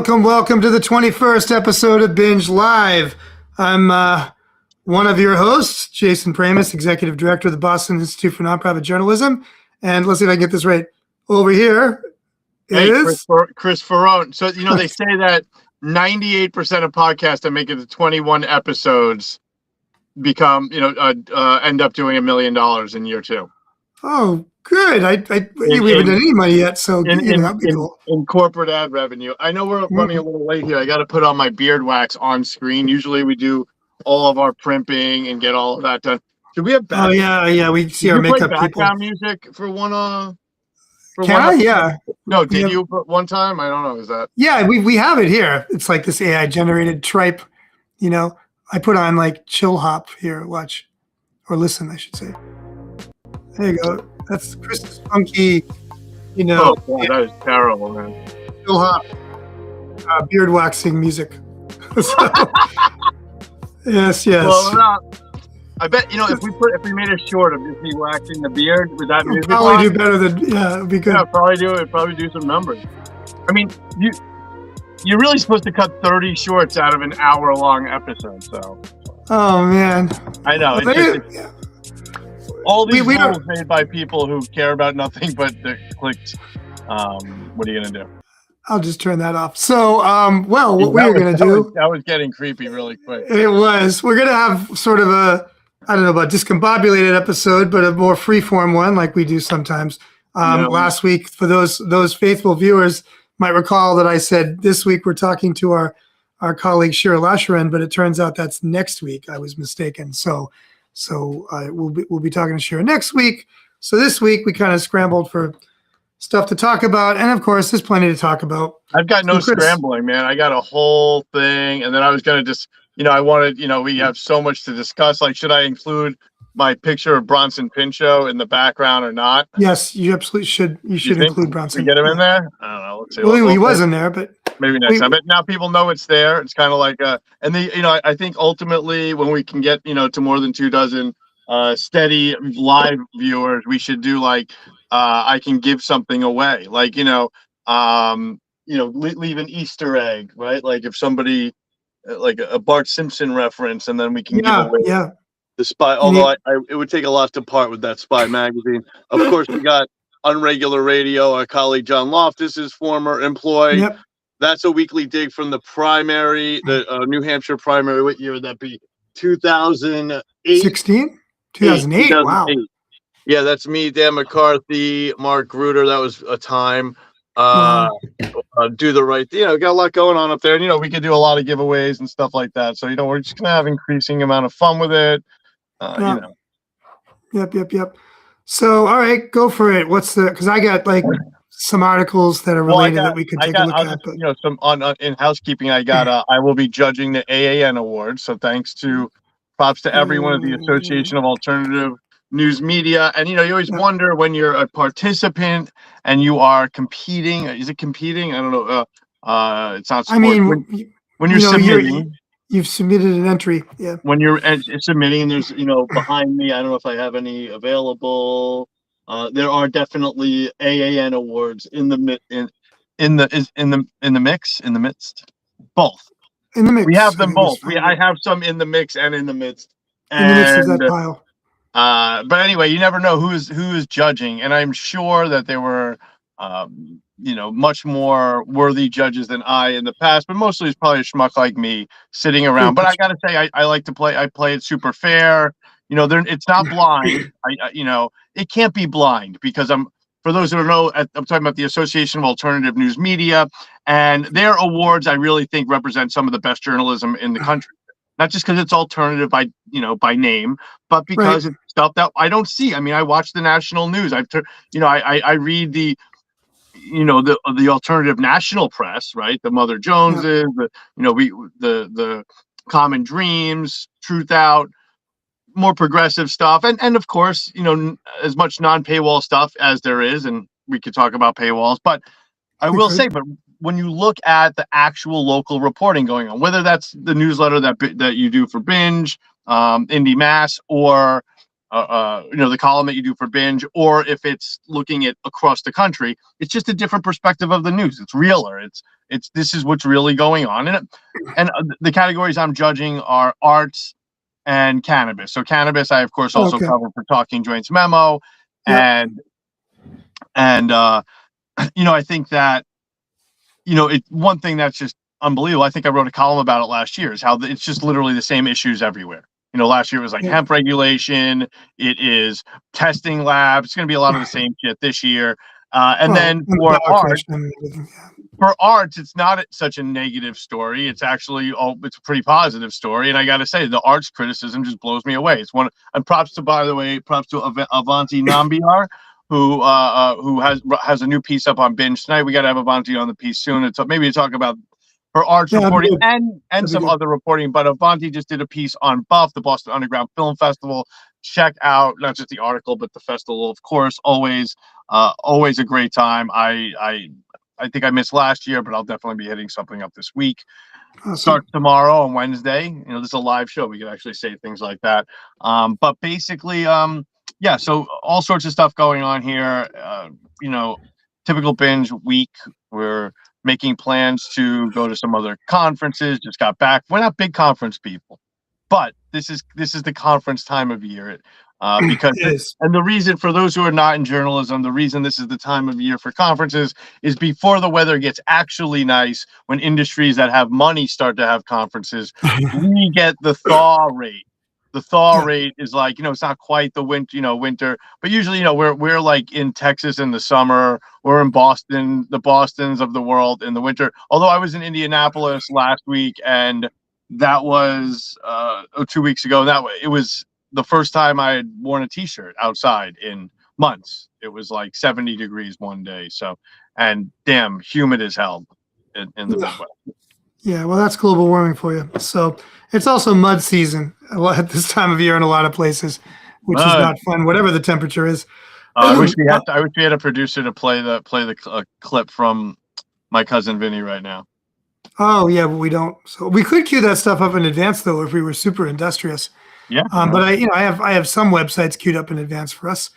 Welcome to the 21st episode of BINJ Live. I'm one of your hosts, Jason Pramas, Executive Director of the Boston Institute for Nonprofit Journalism. And let's see if I can get this right. Over here is... Chris Faraone. So, they say that 98% of podcasts that make it to 21 episodes become, end up doing $1 million in year two. Oh, good. We haven't done any money yet, so that'd be cool. In corporate ad revenue. I know we're running a little late here. I got to put on my beard wax on screen. Usually we do all of our primping and get all of that done. Should we have background? Oh, yeah. We see our makeup people. Background music for one? Yeah. No, did you put one time? I don't know. Is that? Yeah, we have it here. It's like this AI generated tripe. I put on like chill hop here. Watch or listen, I should say. There you go. That's Chris's funky, Oh, God, that is terrible, man. Chill hop, beard waxing music. Yes. Well, I bet if we made a short of just me waxing the beard with that music, probably do better than it'd be good. Yeah, probably do some numbers. I mean, you're really supposed to cut 30 shorts out of an hour-long episode, so. Oh man. I know. All these rules made by people who care about nothing but the clicks. What are you gonna do? I'll just turn that off. So, what we're gonna do? That was getting creepy really quick. It was. We're gonna have sort of a, I don't know about discombobulated episode, but a more free-form one, like we do sometimes. Last week, for those faithful viewers, might recall that I said this week we're talking to our colleague Shira Lasharan, but it turns out that's next week. I was mistaken. So we'll be talking to Shira next week. So this week we kind of scrambled for stuff to talk about, and of course there's plenty to talk about. I've got no scrambling, man. I got a whole thing, and then I was gonna just, I wanted, we have so much to discuss. Like, should I include my picture of Bronson Pinchot in the background or not? Yes, you absolutely should. You should include Bronson. We get him in there? I don't know. Let's see. Well, he was in there, but maybe next time. But now people know it's there. It's kind of like I think ultimately when we can get to more than 24 steady live viewers, we should do like I can give something away, like leave an Easter egg, right? Like if somebody like a Bart Simpson reference, and then we can give away the Spy. Although it would take a lot to part with that Spy magazine. Of course, we got Unregular Radio. Our colleague John Loftus is former employee. Yep. That's a weekly dig from the primary, the New Hampshire primary. What year would that be? 2008? 16? 2008, wow. Yeah, that's me, Dan McCarthy, Mark Gruder. That was a time. Do the right thing. Got a lot going on up there. And, we could do a lot of giveaways and stuff like that. So, we're just going to have increasing amount of fun with it. Yep. So, all right, go for it. Because I got like some articles that are related that we could take a look at. Some in housekeeping, I got, I will be judging the AAN Awards. So props to everyone at the Association of Alternative News Media. And, you always wonder when you're a participant and you are competing. Is it competing? I don't know. It's not sport. I mean, when you're submitting. You've submitted an entry. Yeah. When you're submitting, there's, behind me, I don't know if I have any available. There are definitely AAN awards in the midst. Both. In the mix. We have them both. I have some in the mix and in the midst. In the midst of that pile. But anyway, you never know who is judging, and I'm sure that there were, much more worthy judges than I in the past. But mostly it's probably a schmuck like me sitting around. But I got to say, I like to play. I play it super fair. It's not blind. It can't be blind because for those who don't know, I'm talking about the Association of Alternative News Media, and their awards I really think represent some of the best journalism in the country. Not just because it's alternative by name, but because it's stuff that I don't see. I mean, I watch the national news. I read the alternative national press, right? The Mother Joneses, the Common Dreams, Truth Out, more progressive stuff, and of course, as much non-paywall stuff as there is, and we could talk about paywalls. But I will say, but when you look at the actual local reporting going on, whether that's the newsletter that you do for BINJ, Indie Mass, or the column that you do for BINJ, or if it's looking at across the country, it's just a different perspective of the news. It's realer. This is what's really going on. And the categories I'm judging are arts and cannabis. So cannabis, I of course also cover for Talking Joints Memo, and I think that one thing that's just unbelievable. I think I wrote a column about it last year. Is how it's just literally the same issues everywhere. Last year it was like hemp regulation. It is testing labs. It's going to be a lot of the same shit this year. And then for arts, it's not such a negative story. It's actually it's a pretty positive story. And I got to say, the arts criticism just blows me away. It's one. And props to Avanti Nambiar, who has a new piece up on BINJ tonight. We got to have Avanti on the piece soon. Maybe to talk about her arts reporting and some other reporting. But Avanti just did a piece on BUFF, the Boston Underground Film Festival. Check out not just the article, but the festival, of course. Always a great time. I think I missed last year, but I'll definitely be hitting something up this week. Awesome. Start tomorrow on Wednesday. This is a live show. We can actually say things like that. But basically, so all sorts of stuff going on here. Typical BINJ week. We're making plans to go to some other conferences. Just got back. We're not big conference people, but this is the conference time of year. Because and the reason, for those who are not in journalism, the reason this is the time of year for conferences is before the weather gets actually nice. When industries that have money start to have conferences, we get the thaw rate. The thaw rate is like, it's not quite the winter, but usually, we're like in Texas in the summer, we're in Boston, the Bostons of the world in the winter. Although I was in Indianapolis last week, and that was 2 weeks ago. It was the first time I had worn a t-shirt outside in months. It was like 70 degrees one day. So, and damn, humid as hell in the Midwest. Yeah, well, that's global warming for you. So it's also mud season at this time of year in a lot of places, which is not fun, whatever the temperature is. I wish we had a producer to play the clip from my cousin Vinny right now. Oh yeah, but we don't. So we could cue that stuff up in advance though, if we were super industrious. Yeah. But I have some websites queued up in advance for us.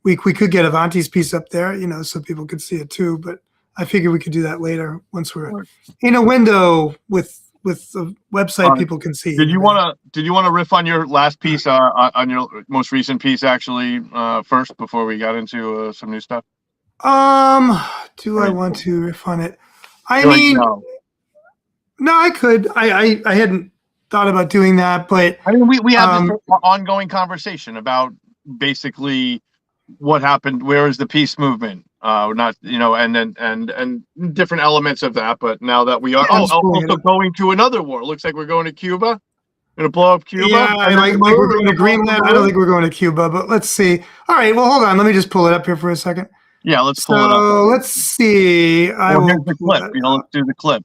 We could get Avanti's piece up there, so people could see it too. But I figure we could do that later once we're in a window with the website people can see. Did you want to riff on your last piece, on your most recent piece, actually, first before we got into some new stuff? Do I want to riff on it? No, I could. I hadn't thought about doing that, but we have this ongoing conversation about basically what happened. Where is the peace movement? And different elements of that. But now that we are also going to another war, looks like we're going to Cuba. Gonna blow up Cuba. Yeah, like we're going to Greenland. I don't think we're going to Cuba, but let's see. All right, well, hold on. Let me just pull it up here for a second. Yeah, let's pull it up. Let's see. Here's the clip. Let's do the clip.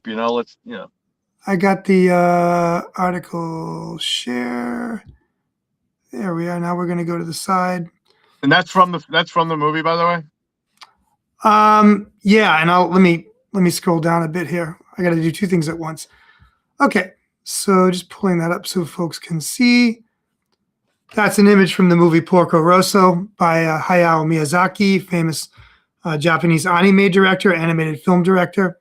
I got the article share. There we are. Now we're going to go to the side. And that's from the movie, by the way. Yeah, and let me scroll down a bit here. I got to do two things at once. Okay, so just pulling that up so folks can see. That's an image from the movie Porco Rosso by Hayao Miyazaki, famous Japanese anime director, animated film director.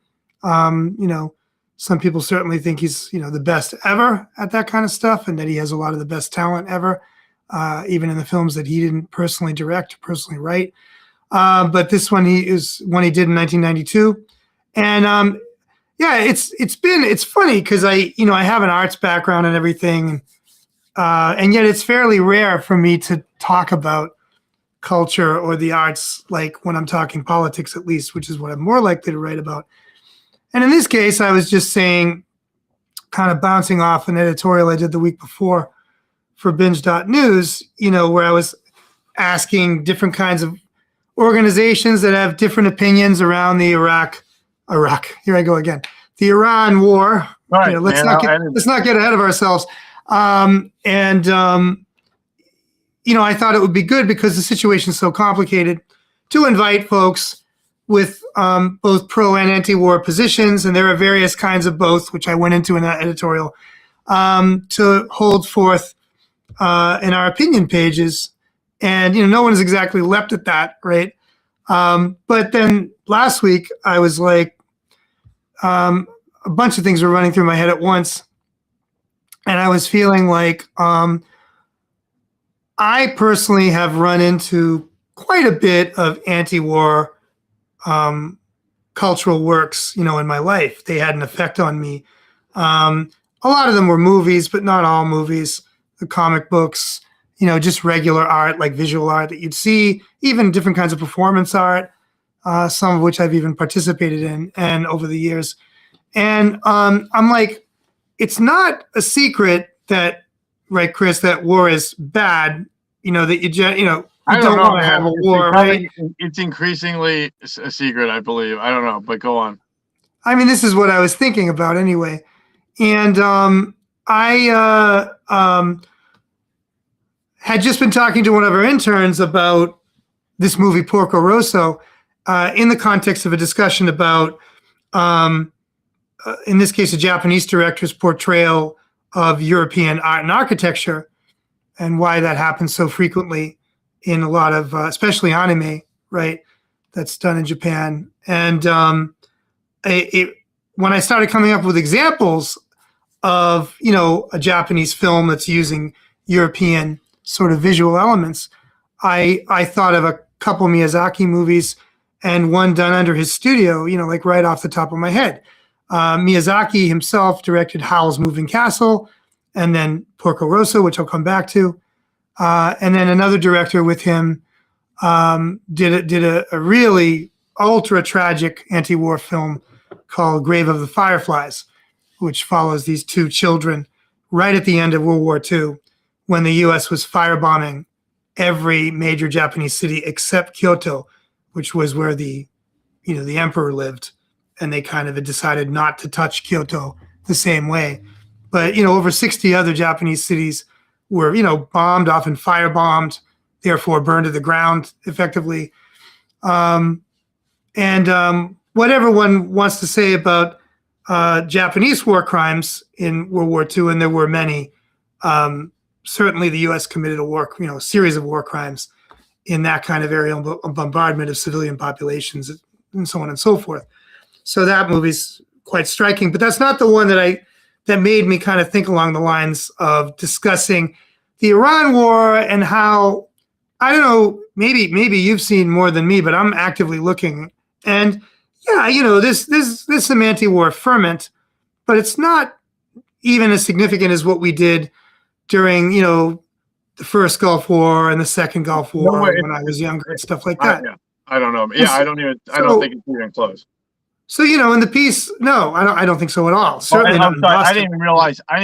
Some people certainly think he's, the best ever at that kind of stuff, and that he has a lot of the best talent ever, even in the films that he didn't personally direct, personally write. But this one he did in 1992, and it's funny because I have an arts background and everything, and yet it's fairly rare for me to talk about culture or the arts, like when I'm talking politics, at least, which is what I'm more likely to write about. And in this case, I was just saying, kind of bouncing off an editorial I did the week before for BINJ.news, where I was asking different kinds of organizations that have different opinions around the Iraq, here I go again, the Iran war. Right, let's not get ahead of ourselves. I thought it would be good, because the situation is so complicated, to invite folks with both pro and anti-war positions, and there are various kinds of both, which I went into in that editorial, to hold forth in our opinion pages, and no one's exactly leapt at that, right? But then last week I was like, a bunch of things were running through my head at once, and I was feeling like I personally have run into quite a bit of anti-war cultural works, in my life. They had an effect on me. A lot of them were movies, but not all movies. The comic books, just regular art, like visual art that you'd see, even different kinds of performance art, some of which I've even participated in and over the years. And I'm like, it's not a secret that, right, Chris, that war is bad, that you don't want to have a war, right? It's increasingly a secret, I believe. I don't know, but go on. I mean, this is what I was thinking about anyway. And I had just been talking to one of our interns about this movie, Porco Rosso, in the context of a discussion about, in this case, a Japanese director's portrayal of European art and architecture, and why that happens so frequently in a lot of, especially anime, right, that's done in Japan. And when I started coming up with examples of, a Japanese film that's using European sort of visual elements, I thought of a couple Miyazaki movies and one done under his studio, like right off the top of my head. Miyazaki himself directed Howl's Moving Castle, and then Porco Rosso, which I'll come back to. And then another director with him did a really ultra tragic anti-war film called Grave of the Fireflies, which follows these two children right at the end of World War II, when the U.S. was firebombing every major Japanese city except Kyoto, which was where the emperor lived, and they kind of had decided not to touch Kyoto the same way. But over 60 other Japanese cities were bombed, often firebombed, therefore burned to the ground effectively. Whatever one wants to say about Japanese war crimes in World War II, and there were many. Certainly, the U.S. committed a series of war crimes in that kind of aerial bombardment of civilian populations, and so on and so forth. So that movie's quite striking, but that's not the one that made me kind of think along the lines of discussing the Iran war and how, I don't know, maybe you've seen more than me, but I'm actively looking, and yeah, there's some anti-war ferment, but it's not even as significant as what we did during, the first Gulf War and the second Gulf War when I was younger and stuff like that. I don't know. Yeah, I don't think it's even close. So, in the piece, no, I don't think so at all. Certainly not in Boston. Boston. I didn't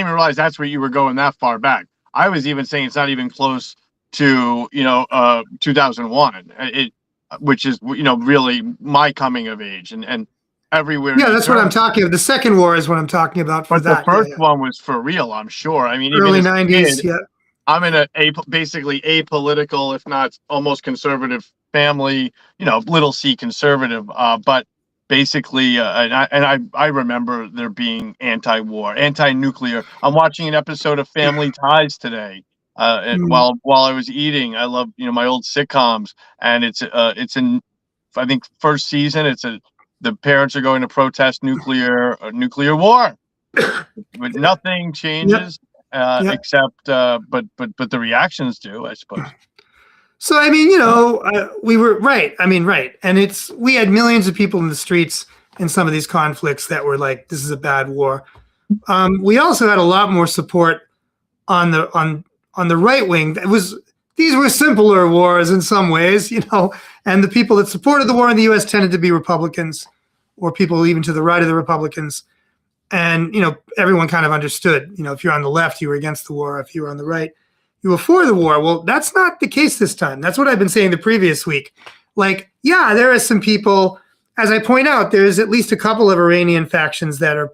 even realize that's where you were going that far back. I was even saying it's not even close to 2001. Which is really my coming of age and everywhere. Yeah, that's what I'm talking about. The second war is what I'm talking about. But the first one was for real, I'm sure. I mean, early even 90s. Yeah, I'm in basically apolitical, if not almost conservative family. Little c conservative, but basically, and I remember there being anti-war, anti-nuclear. I'm watching an episode of Family Ties today. While I was eating, I love my old sitcoms, and it's in, I think, first season. The parents are going to protest nuclear war, but nothing changes except but the reactions do, I suppose. So I mean, we were right. I mean, right, and we had millions of people in the streets in some of these conflicts that were like, "This is a bad war." We also had a lot more support on the right wing. These were simpler wars in some ways, and the people that supported the war in the U.S. tended to be Republicans, or people even to the right of the Republicans. And, everyone kind of understood, if you're on the left, you were against the war. If you were on the right, you were for the war. Well, that's not the case this time. That's what I've been saying the previous week. Like, yeah, there are some people, as I point out, there's at least a couple of Iranian factions that are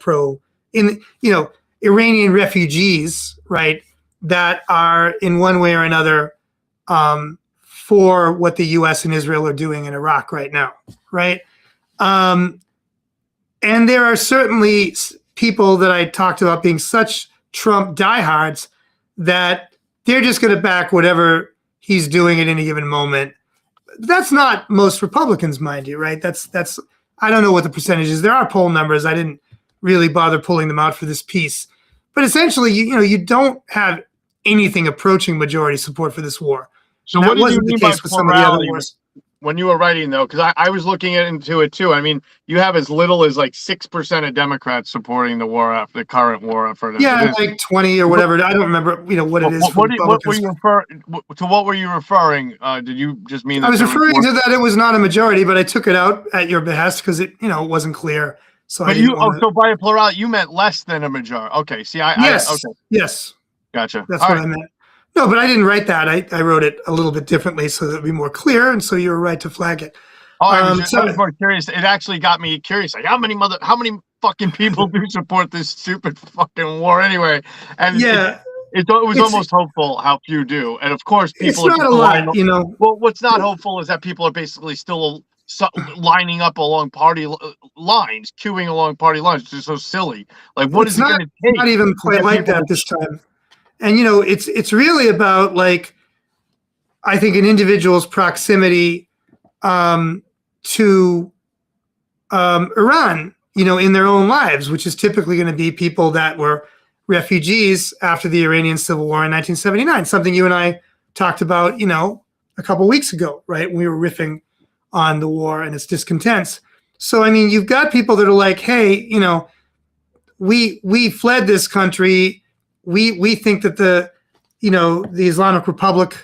Iranian refugees, right, that are in one way or another for what the U.S. and Israel are doing in Iraq right now, right? And there are certainly people that I talked about being such Trump diehards that they're just going to back whatever he's doing at any given moment. That's not most Republicans, mind you, right? That's I don't know what the percentage is. There are poll numbers. I didn't really bother pulling them out for this piece. But essentially, you don't have anything approaching majority support for this war. So what did you mean by plurality when you were writing, though? Because I was looking into it too. I mean, you have as little as like 6% of Democrats supporting the war effort, the current war effort. Yeah, like 20 or whatever. I don't remember, what it is. What were you to? What were you referring? Did you just mean that I was referring to that it was not a majority, but I took it out at your behest because it wasn't clear. So so by a plurality, you meant less than a majority. Okay. See, yes. Gotcha. That's what I meant. No, but I didn't write that. I wrote it a little bit differently so that it'd be more clear, and so you were right to flag it. Oh, I was more curious. It actually got me curious. Like, how many fucking people do support this stupid fucking war anyway? And yeah, it was almost hopeful how few do. And of course, people it's not a lot, Well, what's not hopeful is that people are basically still lining up along party lines, queuing along party lines. It's just so silly. Like, what is it going to take? Not even quite like that this time. And it's really about, like, I think an individual's proximity to Iran, in their own lives, which is typically going to be people that were refugees after the Iranian Civil War in 1979. Something you and I talked about, a couple of weeks ago, right? When we were riffing on the war and its discontents. So, I mean, you've got people that are like, hey, we fled this country. We think that the Islamic Republic,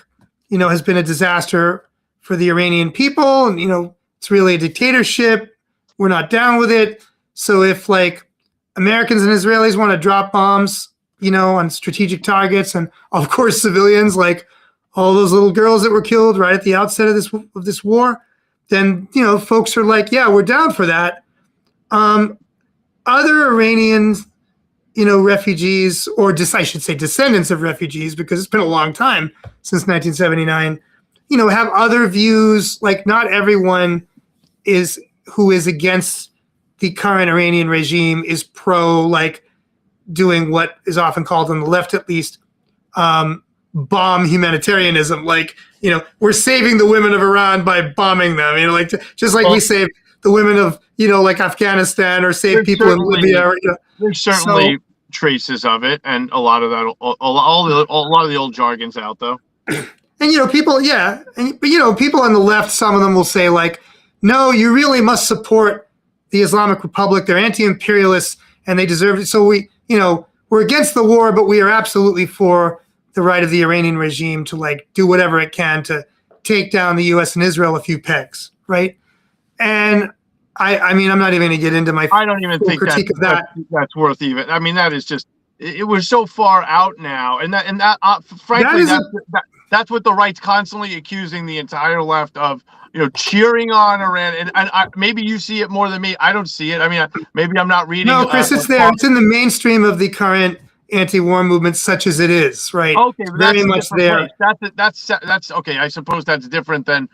has been a disaster for the Iranian people, and it's really a dictatorship. We're not down with it. So if, like, Americans and Israelis want to drop bombs, on strategic targets, and of course civilians, like all those little girls that were killed right at the outset of this war, then folks are like, yeah, we're down for that. Other Iranians, refugees, or I should say descendants of refugees, because it's been a long time since 1979, have other views. Like, not everyone who is against the current Iranian regime is pro, like, doing what is often called, on the left at least, bomb humanitarianism. Like, we're saving the women of Iran by bombing them, just like we saved the women of, like, Afghanistan, or save people in Libya. There's certainly traces of it, and a lot of that, a lot of the old jargon's out, though. And people, yeah, but people on the left, some of them will say, like, no, you really must support the Islamic Republic. They're anti-imperialists and they deserve it. So we're against the war, but we are absolutely for the right of the Iranian regime to, like, do whatever it can to take down the U.S. and Israel a few pegs, right? And I mean, I'm not even going to get into my I don't even think critique of that. That's worth even. I mean, that is just, it was so far out now, and that frankly, that's what the right's constantly accusing the entire left of, cheering on Iran. And maybe you see it more than me. I don't see it. I mean, maybe I'm not reading. No, Chris, it's there. It's in the mainstream of the current anti-war movement, such as it is, right? Okay, very much there. That's okay. I suppose that's different than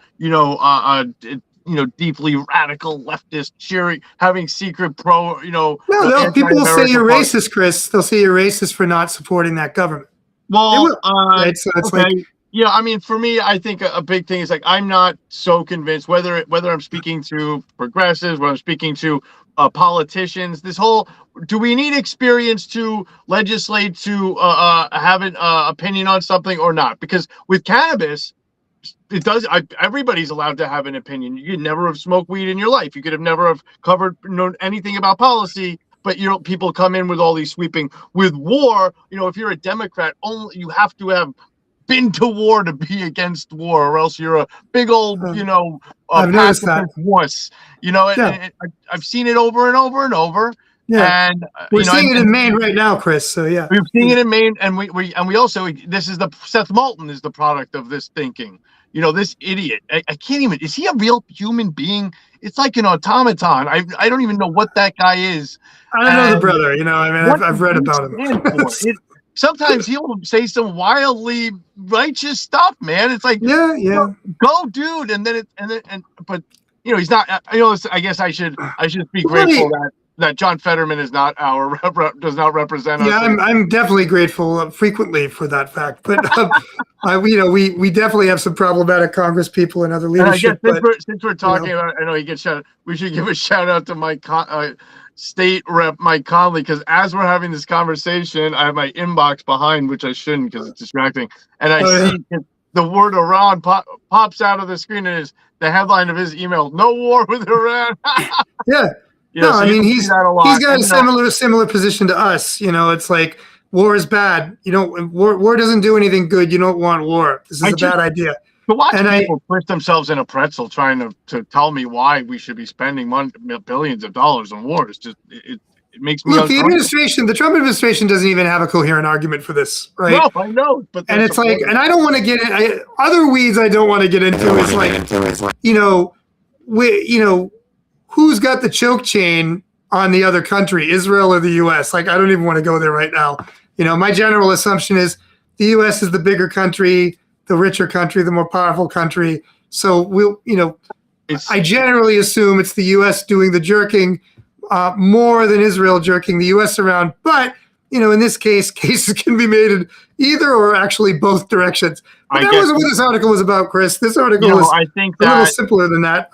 deeply radical leftist cheering, having secret pro. No, people will say you're racist, Chris. They'll say you're racist for not supporting that government. Well, right? So it's okay. like. Yeah, I mean, for me, I think a big thing is, like, I'm not so convinced, whether I'm speaking to progressives, whether I'm speaking to politicians, do we need experience to legislate, to have an opinion on something or not? Because with cannabis, everybody's allowed to have an opinion. You could never have smoked weed in your life. You could have never have known anything about policy. But people come in with all these sweeping. With war, if you're a Democrat, you have to have been to war to be against war, or else you're a big old, pacifist wuss. I've seen it over and over and over. Yeah, and we're seeing it in Maine right now, Chris. So yeah, we're seeing it in Maine, and we also, Seth Moulton is the product of this thinking. This idiot. I can't even. Is he a real human being? It's like an automaton. I don't even know what that guy is. I don't know the brother. I've read about him. Sometimes he'll say some wildly righteous stuff, man. It's like, yeah, go, dude. But he's not. I guess I should be grateful that John Fetterman is not does not represent us. Yeah, I'm definitely grateful frequently for that fact. But we definitely have some problematic Congress people and other leadership. And I guess since we're talking about, I know he gets shouted. We should give a shout out to my state rep, Mike Conley, because as we're having this conversation, I have my inbox behind, which I shouldn't because it's distracting, and I see the word Iran pops out of the screen, and is the headline of his email: "No war with Iran." Yeah. No, I mean he's got a similar position to us. It's like war is bad. War doesn't do anything good. You don't want war. This is a bad idea. To watch people twist themselves in a pretzel trying to tell me why we should be spending billions of dollars on war, it makes me look. The Trump administration doesn't even have a coherent argument for this, right? No, I know, but it's like, and I don't want to get in other weeds. I don't want to get into is like, who's got the choke chain on the other country, Israel or the U.S.? Like, I don't even want to go there right now. My general assumption is the U.S. is the bigger country, the richer country, the more powerful country. So I generally assume it's the U.S. doing the jerking more than Israel jerking the U.S. around. But, in this case, cases can be made in either or actually both directions. But that wasn't what this article was about, Chris. This article was I think a little simpler than that.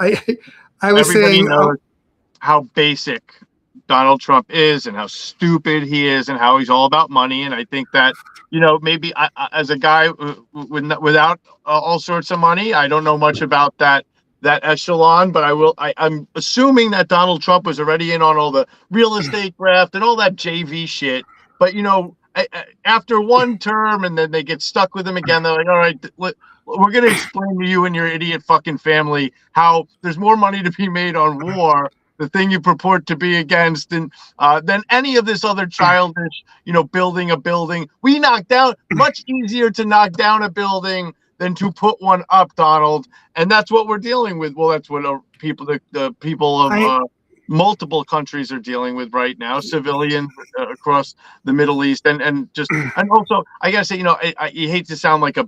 I was saying knows how basic Donald Trump is and how stupid he is and how he's all about money. And I think that, maybe I, as a guy without all sorts of money, I don't know much about that echelon, but I'm assuming that Donald Trump was already in on all the real estate graft and all that JV shit. But, after one term and then they get stuck with him again, they're like, all right, we're going to explain to you and your idiot fucking family how there's more money to be made on war, the thing you purport to be against, and than any of this other childish, building a building. We knocked down, much easier to knock down a building than to put one up, Donald. And that's what we're dealing with. Well, that's what the people of multiple countries are dealing with right now, civilians across the Middle East. And also, I gotta say, I hate to sound like a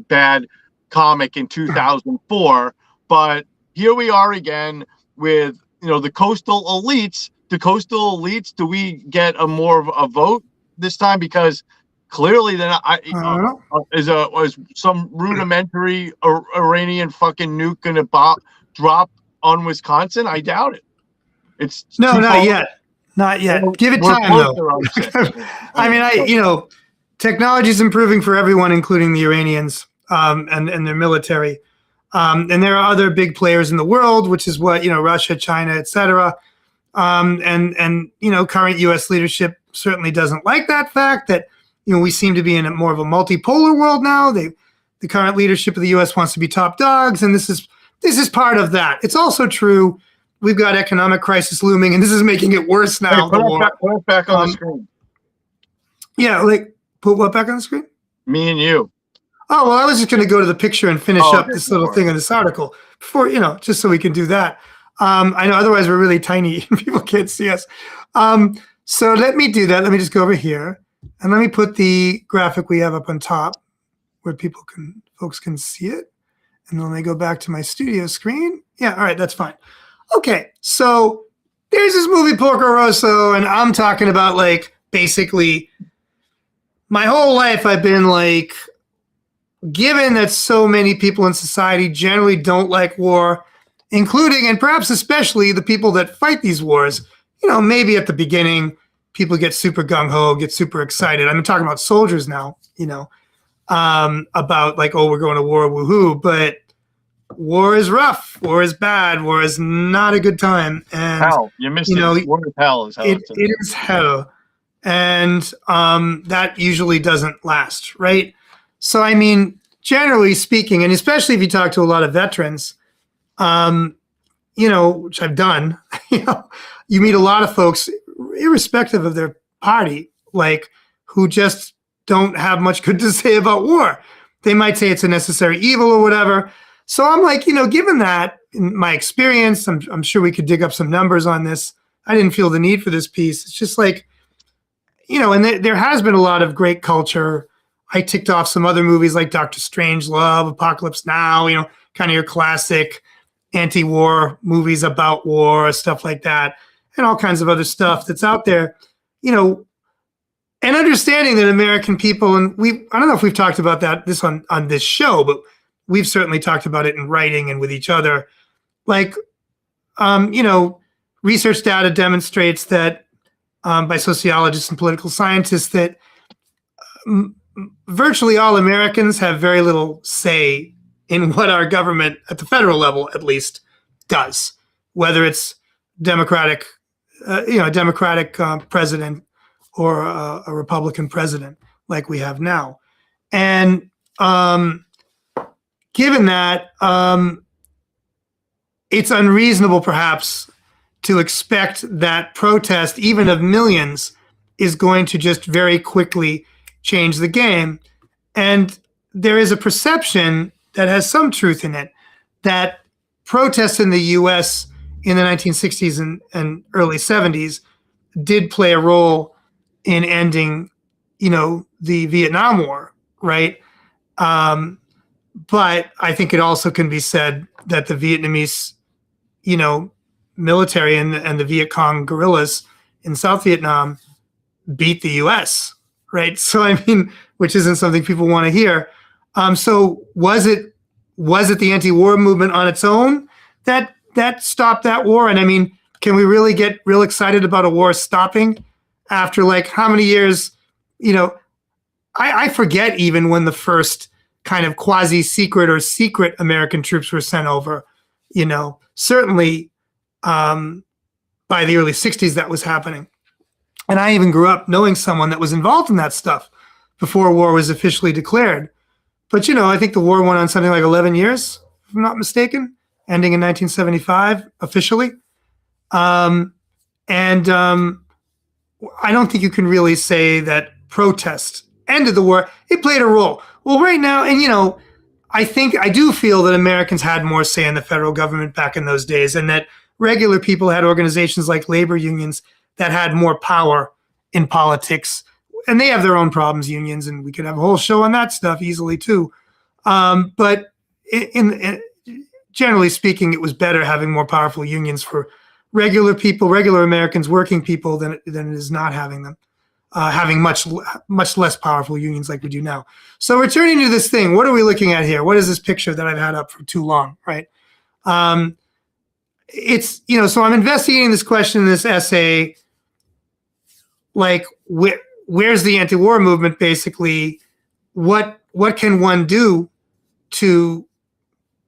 bad comic in 2004, but here we are again with the coastal elites. The coastal elites, do we get more of a vote this time? Because clearly then is some rudimentary Iranian fucking nuke gonna drop on Wisconsin? I doubt it. It's not yet. Not yet. Give it time though. I mean, technology is improving for everyone, including the Iranians and their military. And there are other big players in the world, which is what, Russia, China, et cetera. And current U.S. leadership certainly doesn't like that fact that, we seem to be in more of a multipolar world now. The current leadership of the U.S. wants to be top dogs. And this is part of that. It's also true. We've got economic crisis looming, and this is making it worse now. Put it back on the screen. Yeah, put what back on the screen? Me and you. Oh, well, I was just going to go to the picture and finish up this little thing in this article before, just so we can do that. I know otherwise we're really tiny and people can't see us. So let me do that. Let me just go over here and let me put the graphic we have up on top where folks can see it. And then let me go back to my studio screen. Yeah, all right, that's fine. Okay, so there's this movie Porco Rosso, and I'm talking about basically my whole life I've been given that so many people in society generally don't like war, including and perhaps especially the people that fight these wars, maybe at the beginning people get super gung-ho, get super excited. I'm talking about soldiers now, about we're going to war, woohoo, but war is rough. War is bad. War is not a good time. And hell, you missed it. War is hell. It is hell. And that usually doesn't last, right? So, I mean, generally speaking, and especially if you talk to a lot of veterans, which I've done, you meet a lot of folks, irrespective of their party, who just don't have much good to say about war. They might say it's a necessary evil or whatever. So I'm given that, in my experience, I'm sure we could dig up some numbers on this. I didn't feel the need for this piece. It's just and there has been a lot of great culture. I ticked off some other movies like Dr. Strangelove, Apocalypse Now, kind of your classic anti-war movies about war, stuff like that. and all kinds of other stuff that's out there, and understanding that American people, and I don't know if we've talked about this on this show, but we've certainly talked about it in writing and with each other. Like, research data demonstrates that by sociologists and political scientists that virtually all Americans have very little say in what our government, at the federal level at least, does, whether it's Democratic president or a Republican president like we have now. And given that, it's unreasonable perhaps to expect that protest, even of millions, is going to just very quickly change the game. And there is a perception that has some truth in it that protests in the US in the 1960s and early 70s did play a role in ending, the Vietnam War, right? But I think it also can be said that the Vietnamese, military and the Viet Cong guerrillas in South Vietnam beat the US, right? So, I mean, which isn't something people want to hear. So was it the anti-war movement on its own that stopped that war? And I mean, can we really get real excited about a war stopping after like how many years? I forget even when the first kind of quasi-secret or secret American troops were sent over. Certainly by the early 60s that was happening. And I even grew up knowing someone that was involved in that stuff before war was officially declared. But, I think the war went on something like 11 years, if I'm not mistaken, ending in 1975 officially. I don't think you can really say that protest ended the war. It played a role. Well, right now, and, I do feel that Americans had more say in the federal government back in those days, and that regular people had organizations like labor unions that had more power in politics. And they have their own problems, unions, and we could have a whole show on that stuff easily too. But generally speaking, it was better having more powerful unions for regular people, regular Americans, working people, than it is not having them. Having much less powerful unions like we do now. So returning to this thing, what are we looking at here? What is this picture that I've had up for too long, right? It's, so I'm investigating this question in this essay, like where's the anti-war movement basically? What can one do to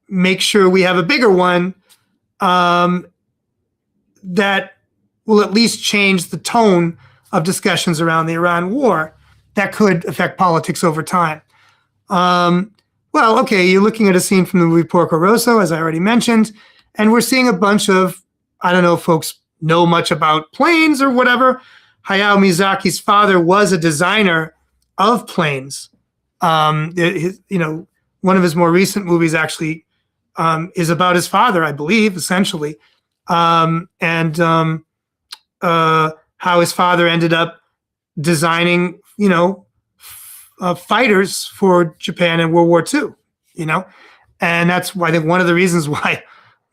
make sure we have a bigger one that will at least change the tone of discussions around the Iran war that could affect politics over time? Well, okay, you're looking at a scene from the movie Porco Rosso, as I already mentioned, and we're seeing a bunch of, I don't know if folks know much about planes or whatever. Hayao Miyazaki's father was a designer of planes. One of his more recent movies actually is about his father, I believe, essentially, and how his father ended up designing, fighters for Japan in World War II, and that's why I think one of the reasons why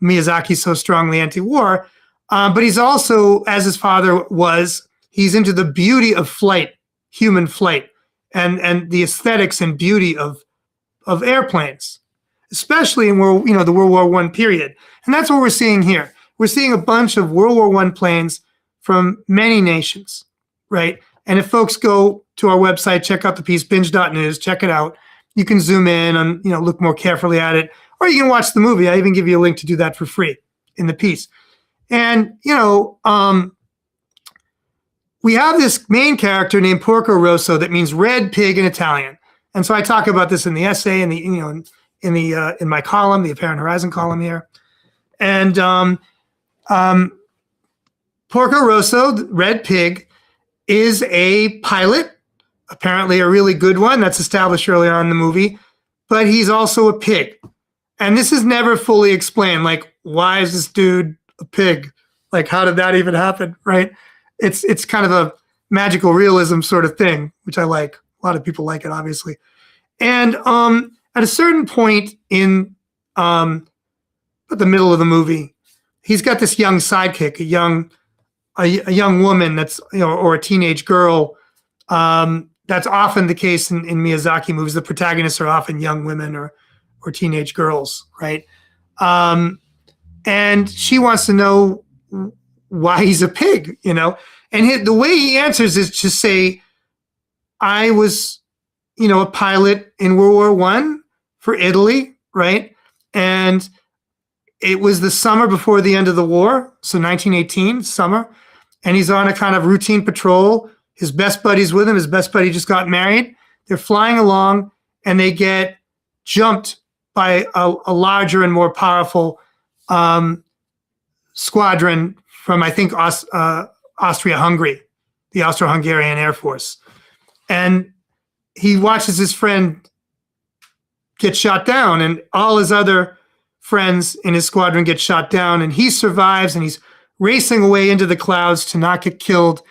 Miyazaki's so strongly anti-war. But he's also, as his father was, he's into the beauty of flight, human flight, and the aesthetics and beauty of airplanes, especially in the World War I period. And that's what we're seeing here. We're seeing a bunch of World War I planes from many nations, right? And if folks go to our website, check out the piece, BINJ.news, check it out. You can zoom in and, look more carefully at it, or you can watch the movie. I even give you a link to do that for free in the piece. And, we have this main character named Porco Rosso that means red pig in Italian. And so I talk about this in the essay, in the, in my column, the Apparent Horizon column here. And Porco Rosso, the red pig, is a pilot, apparently a really good one. That's established early on in the movie. But he's also a pig. And this is never fully explained. Like, why is this dude a pig? Like, how did that even happen, right? It's kind of a magical realism sort of thing, which I like. A lot of people like it, obviously. And at a certain point in the middle of the movie, he's got this young sidekick, a young a young woman that's, or a teenage girl. That's often the case in Miyazaki movies. The protagonists are often young women or teenage girls, right? And she wants to know why he's a pig, And the way he answers is to say, I was, a pilot in World War I for Italy, right? And it was the summer before the end of the war, so 1918, summer. And he's on a kind of routine patrol. His best buddy's with him. His best buddy just got married. They're flying along, and they get jumped by a larger and more powerful squadron from, I think, Austria-Hungary, the Austro-Hungarian Air Force. And he watches his friend get shot down, and all his other friends in his squadron get shot down, and he survives, and he's racing away into the clouds to not get killed.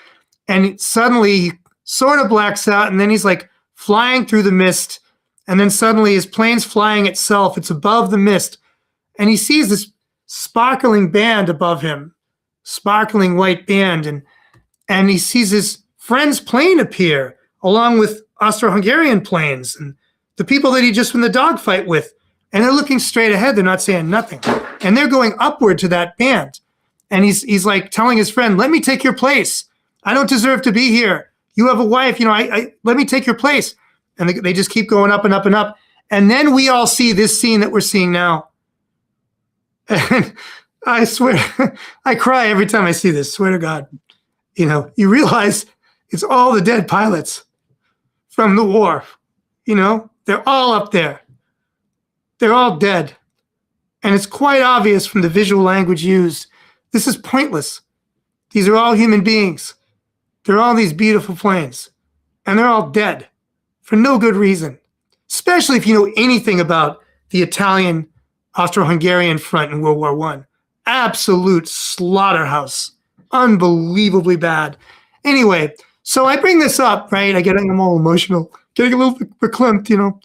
And suddenly he sort of blacks out, and then he's like flying through the mist, and then suddenly his plane's flying itself. It's above the mist, and he sees this sparkling band above him, sparkling white band, and he sees his friend's plane appear along with Austro-Hungarian planes and the people that he just won the dogfight with. And they're looking straight ahead. They're not saying nothing. And they're going upward to that band. And he's like telling his friend, let me take your place. I don't deserve to be here. You have a wife. Let me take your place. And they just keep going up and up and up. And then we all see this scene that we're seeing now. And I swear, I cry every time I see this. Swear to God. You realize it's all the dead pilots from the war. They're all up there. They're all dead. And it's quite obvious from the visual language used. This is pointless. These are all human beings. They're all these beautiful planes. And they're all dead for no good reason. Especially if you know anything about the Italian Austro-Hungarian front in World War I. Absolute slaughterhouse. Unbelievably bad. Anyway, so I bring this up, right? I'm all emotional, getting a little bit verklempt,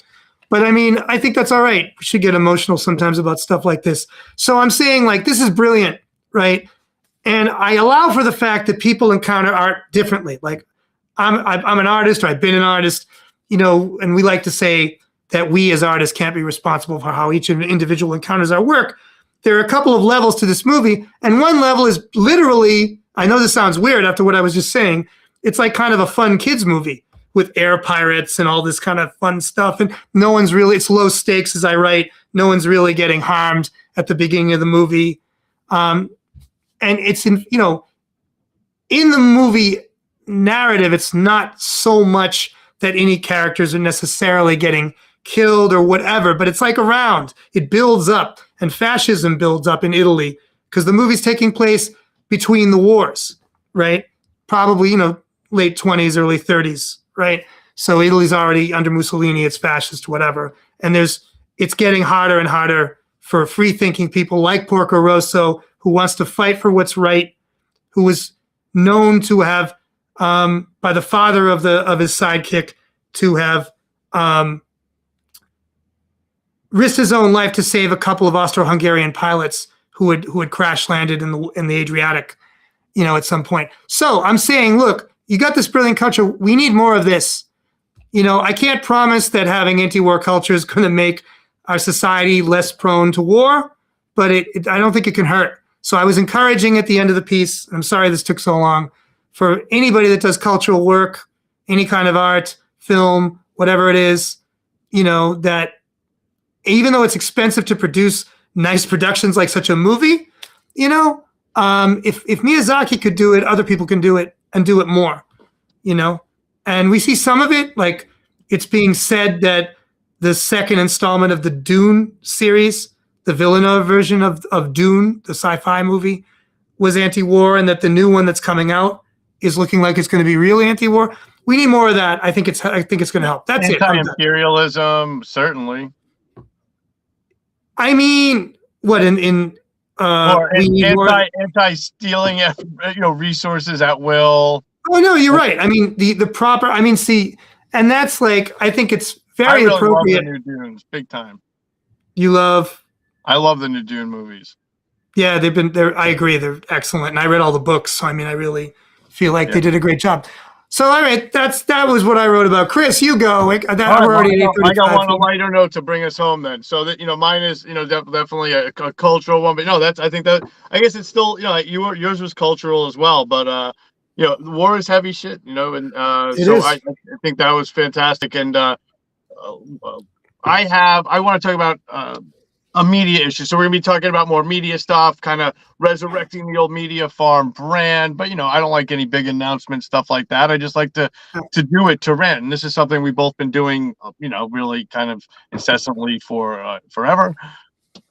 But I mean, I think that's all right. We should get emotional sometimes about stuff like this. So I'm saying, this is brilliant, right? And I allow for the fact that people encounter art differently. Like I'm an artist, or I've been an artist, and we like to say that we as artists can't be responsible for how each individual encounters our work. There are a couple of levels to this movie, and one level is literally, I know this sounds weird after what I was just saying, it's like kind of a fun kids movie with air pirates and all this kind of fun stuff. And it's low stakes as I write. No one's really getting harmed at the beginning of the movie. And it's in the movie narrative, it's not so much that any characters are necessarily getting killed or whatever, but it's like around. It builds up, and fascism builds up in Italy because the movie's taking place between the wars, right? Probably, late 20s, early 30s, right? So Italy's already under Mussolini, it's fascist, whatever. And it's getting harder and harder for free-thinking people like Porco Rosso, who wants to fight for what's right, who was known to have, by the father of his sidekick, to have risked his own life to save a couple of Austro-Hungarian pilots who had crash landed in the Adriatic, at some point. So I'm saying, look, you got this brilliant culture. We need more of this. I can't promise that having anti-war culture is going to make our society less prone to war, but I don't think it can hurt. So I was encouraging at the end of the piece, I'm sorry this took so long, for anybody that does cultural work, any kind of art, film, whatever it is, that even though it's expensive to produce nice productions like such a movie, if Miyazaki could do it, other people can do it and do it more, And we see some of it, like it's being said that the second installment of the Dune series, the Villeneuve version of Dune, the sci-fi movie, was anti-war, and that the new one that's coming out is looking like it's going to be really anti-war. We need more of that. I think it's going to help. That's it. Anti-imperialism, certainly. I mean, what or anti-stealing, resources at will. Oh no, you're right. I mean, the proper. I mean, see, and that's like, I think it's very appropriate. I love the new Dunes, big time. You love? I love the new Dune movies. Yeah, I agree. They're excellent. And I read all the books. So, I mean, I really feel like they did a great job. So, all right, that was what I wrote about. Chris, you go. All We're right, well, already at I got 8:35 one a here. lighter note to bring us home then. So that mine is definitely a cultural one, but no, I think that I guess it's still yours was cultural as well, but the war is heavy shit, and It so I is. think that was fantastic, and uh, I want to talk about a media issue. So we're gonna be talking about more media stuff, kind of resurrecting the old media farm brand. But I don't like any big announcement stuff like that. I just like to do it to rent. And this is something we've both been doing, really kind of incessantly for forever.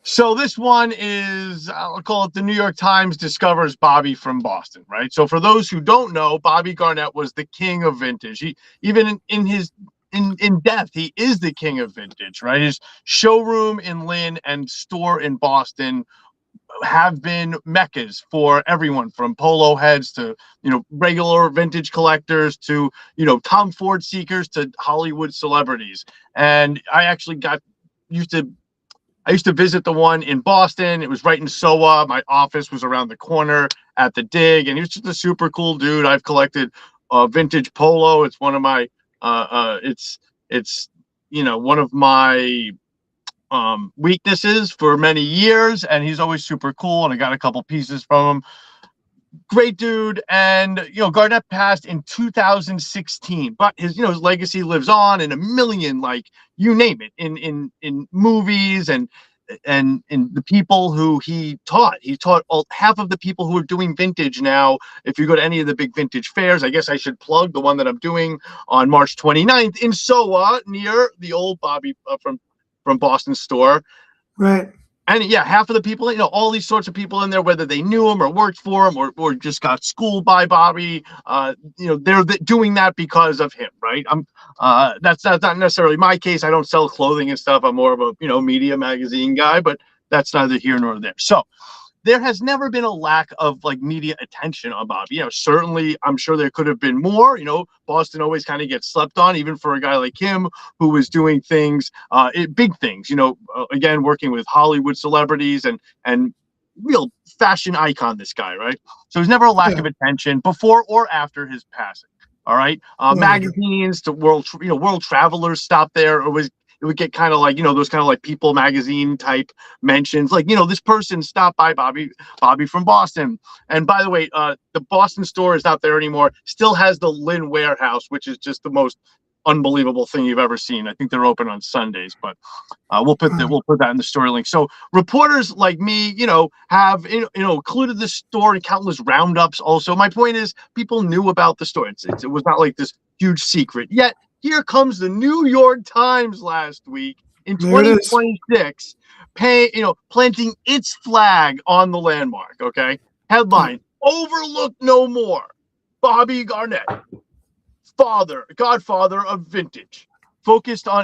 So this one is, I'll call it the New York Times discovers Bobby from Boston, right? So for those who don't know, Bobby Garnett was the king of vintage. He even in his in death, he is the king of vintage, right? His showroom in Lynn and store in Boston have been meccas for everyone from polo heads to regular vintage collectors to Tom Ford seekers to Hollywood celebrities. And I actually used to I used to visit the one in Boston. It was right in SoWa. My office was around the corner at the Dig, and he was just a super cool dude. I've collected vintage polo. It's one of my it's one of my weaknesses for many years, and he's always super cool. And I got a couple pieces from him. Great dude. And Garnett passed in 2016, but his legacy lives on in a million, like you name it, in movies and in the people who he taught. He taught half of the people who are doing vintage now. If you go to any of the big vintage fairs, I guess I should plug the one that I'm doing on March 29th in SoWa near the old Bobby from Boston store. Right. And yeah, half of the people, all these sorts of people in there, whether they knew him or worked for him or just got schooled by Bobby, they're doing that because of him, right? That's not necessarily my case. I don't sell clothing and stuff. I'm more of a media magazine guy, but that's neither here nor there. So there has never been a lack of like media attention on Bobby. Certainly I'm sure there could have been more. Boston always kind of gets slept on, even for a guy like him who was doing things, big things, again, working with Hollywood celebrities and real fashion icon, this guy, right? So there's never a lack of attention before or after his passing. All right. Magazines to world travelers stop there. It would get kind of like, those kind of like People magazine type mentions, like, this person stopped by Bobby from Boston. And by the way, the Boston store is not there anymore. Still has the Lynn warehouse, which is just the most unbelievable thing you've ever seen. I think they're open on Sundays, but we'll put that in the story link. So reporters like me, have included the store in countless roundups. Also, my point is, people knew about the store. It was not like this huge secret. Yet here comes the New York Times last week in 2026, planting its flag on the landmark. Okay, headline: Overlooked no more. Bobby Garnett, godfather of vintage, focused on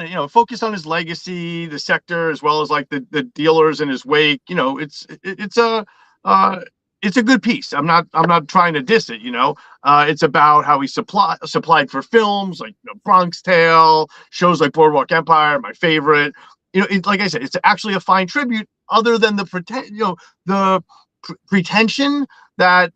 his legacy, the sector, as well as like the dealers in his wake. It's a good piece. I'm not trying to diss it. It's about how he supplied for films like Bronx Tale, shows like Boardwalk Empire, my favorite. Like I said, it's actually a fine tribute. Other than the pretension that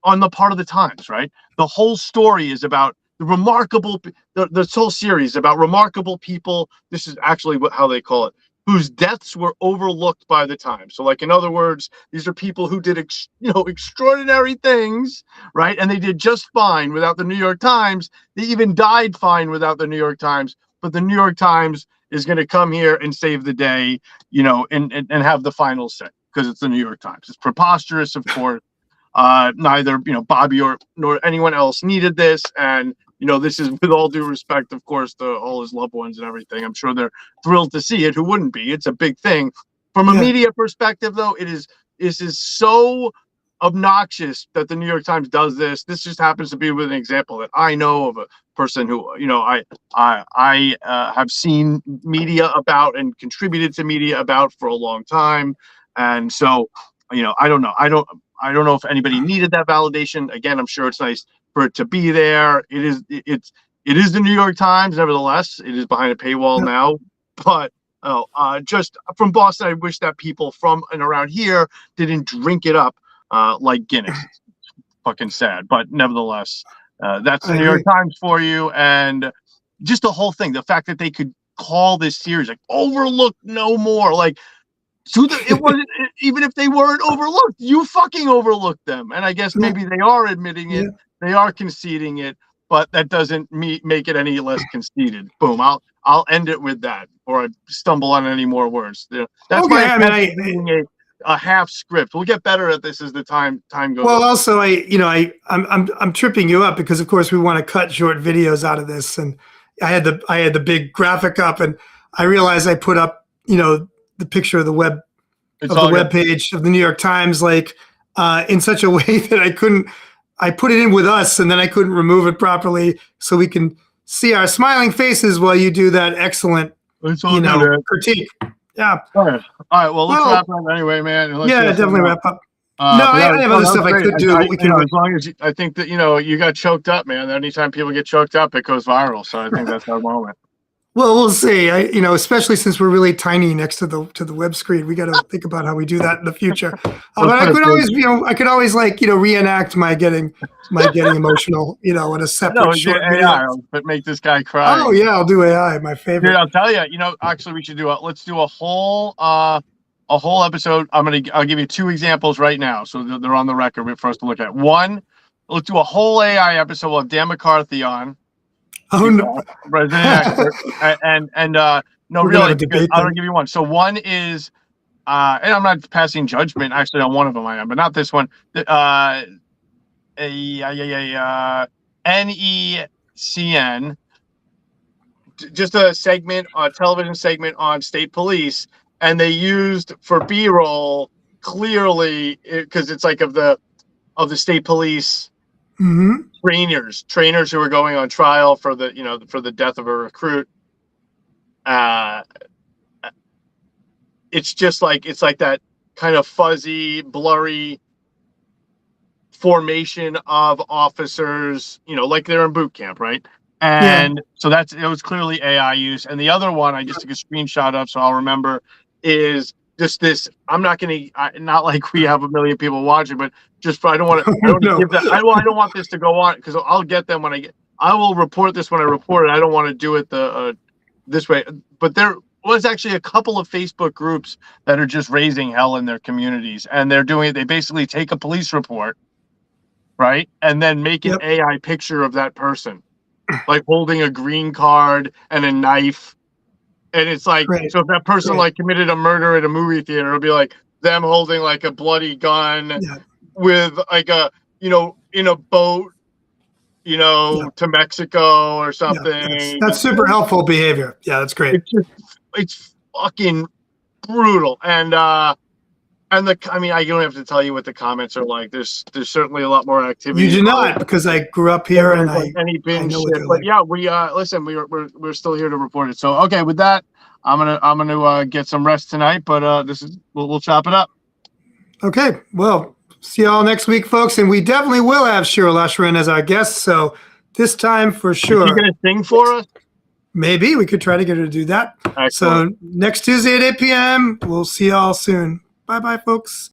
on the part of the Times, right? The whole story is about this whole series about remarkable people. This is actually how they call it, whose deaths were overlooked by the Times. So, like, in other words, these are people who did extraordinary things, right? And they did just fine without the New York Times. They even died fine without the New York Times. But the New York Times is going to come here and save the day, and have the final say, because it's the New York Times. It's preposterous, of course. Neither Bobby nor anyone else needed this, and this is with all due respect, of course, to all his loved ones and everything. I'm sure they're thrilled to see it. Who wouldn't be? It's a big thing. From a media perspective, though, this is so obnoxious that the New York Times does this. This just happens to be with an example that I know of a person who I have seen media about and contributed to media about for a long time, and so I don't know. I don't know if anybody needed that validation. Again, I'm sure it's nice for it to be there. It is the New York Times. Nevertheless, it is behind a paywall now. But just from Boston, I wish that people from and around here didn't drink it up like Guinness. It's fucking sad, but nevertheless, that's the New York Times for you. And just the whole thing, the fact that they could call this series like "Overlooked No More," like. It wasn't even if they weren't overlooked, you fucking overlooked them. And I guess maybe they are admitting it, they are conceding it, but that doesn't make it any less conceded. Boom. I'll end it with that, or I stumble on any more words. That's okay, my reading a half script. We'll get better at this as the time goes. Well, also I'm tripping you up because of course we want to cut short videos out of this, and I had the big graphic up, and I realized I put up the picture of the web page of the New York Times, like in such a way that I put it in with us, and then I couldn't remove it properly, so we can see our smiling faces while you do that excellent, critique. Yeah. All right. Well, let's wrap up anyway, man. Definitely wrap up. I have other stuff I could do. As long as I think that you got choked up, man. Anytime people get choked up, it goes viral. So I think that's our moment. Well, we'll see. Especially since we're really tiny next to the web screen, we got to think about how we do that in the future. But I could always, reenact my getting emotional, in a separate short video. But make this guy cry. Oh yeah, I'll do AI. My favorite. Dude, I'll tell you. Actually, we should let's do a whole episode. I'll give you 2 examples right now, so they're on the record for us to look at. One, let's do a whole AI episode. We'll have Dan McCarthy on. Oh no! Resident expert, and no, really, I'll give you one. So one is, and I'm not passing judgment actually on one of them, I am, but not this one. NECN, just a segment, a television segment on state police, and they used for B-roll clearly because it's like of the state police. Mm-hmm. Trainers who are going on trial for the death of a recruit. It's just like that kind of fuzzy, blurry formation of officers, like they're in boot camp, right? And so it was clearly AI use. And the other one I just took a screenshot of, so I'll remember, is just this. I'm not not like we have a million people watching, but just I don't want want this to go on because I'll get them I will report this when I report it. I don't want to do it this way. But there was actually a couple of Facebook groups that are just raising hell in their communities, and they're doing it. They basically take a police report, right, and then make an AI picture of that person, like holding a green card and a knife. And it's like, so if that person committed a murder at a movie theater, it'll be like them holding like a bloody gun with like in a boat, to Mexico or something. That's super helpful behavior. Yeah, that's great. It's fucking brutal. And I don't have to tell you what the comments are like. There's certainly a lot more activity. You do not, because I grew up here and any binge shit. But yeah, we listen. We're still here to report it. So okay, with that, I'm gonna get some rest tonight. But we'll chop it up. Okay. Well, see y'all next week, folks, and we definitely will have Cheryl Ashrin as our guest. So this time for sure. Are you gonna sing for us? Maybe we could try to get her to do that. Excellent. So next Tuesday at 8 p.m. We'll see y'all soon. Bye-bye, folks.